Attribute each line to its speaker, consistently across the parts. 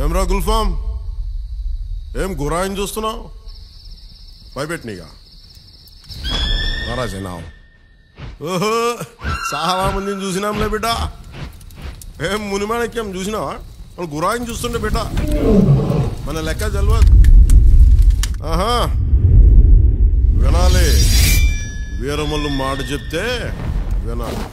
Speaker 1: ఏమ్రా గుల్ఫామ్, ఏం గురాయిని చూస్తున్నావు? భయపెట్టినీగా మహారాజేనావు. ఓహో, చాలా మందిని చూసినాంలే బిడ్డ. ఏం మునిమాణిక్యం చూసినావా? మనం గురాయిని చూస్తుండే బిడ్డ, మన లెక్క తెలియదు. ఆహా, వినాలి. వీరమల్లు మాట చెప్తే వినాలి.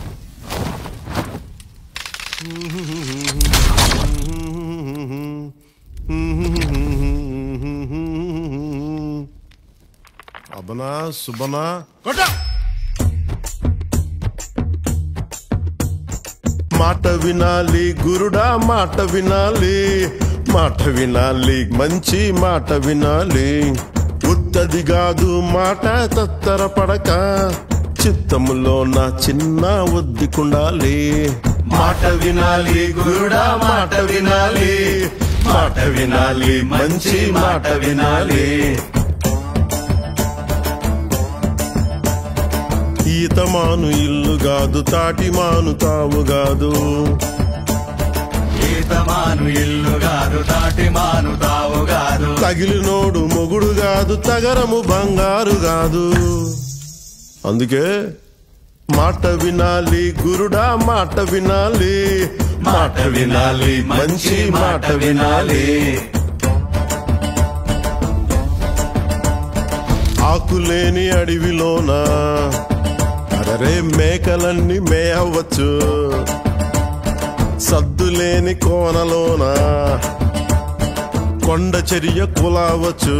Speaker 1: అబనా సుబనా కొట్ట. మాట వినాలి గురుడా, మాట వినాలి, మాట వినాలి, మంచి మాట వినాలి. ఉత్తది కాదు మాట తత్తర పడక, చిత్తములో నా చిన్న ఒద్దికుండాలి. మాట వినాలి గురుడా, మాట వినాలి, మాట వినాలి, మంచి మాట వినాలి. ఈతమాను ఇల్లు కాదు, తాటిమాను తావు కాదు.
Speaker 2: ఈతమాను ఇల్లు కాదు, తాటిమాను తావు కాదు.
Speaker 1: తగిలినోడు మొగుడు కాదు, తగరము బంగారు కాదు. అందుకే మాట వినాలి గురుడా, మాట వినాలి, మాట వినాలి, మంచి మాట వినాలి. ఆకులేని అడవిలోనా అరే మేకలన్నీ మేయవచ్చు, సద్దులేని కోనలోనా కొండ చర్య కులావచ్చు.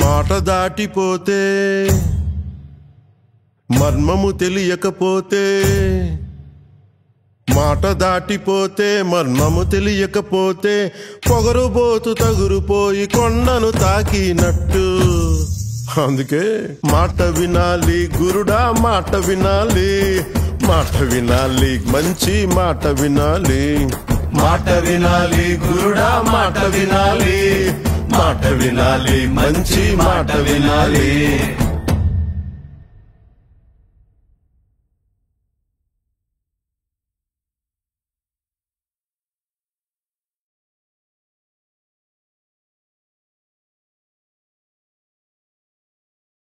Speaker 1: మాట దాటిపోతే, మర్మము తెలియకపోతే, మాట దాటిపోతే మర్మము తెలియకపోతే, పొగరుబోతు తగురుపోయి కొండను తాకినట్టు. అందుకే మాట వినాలి గురుడా, మాట వినాలి, మాట వినాలి, మంచి మాట వినాలి.
Speaker 2: మాట వినాలి గురుడా, మాట వినాలి, మాట వినాలి, మంచి మాట వినాలి.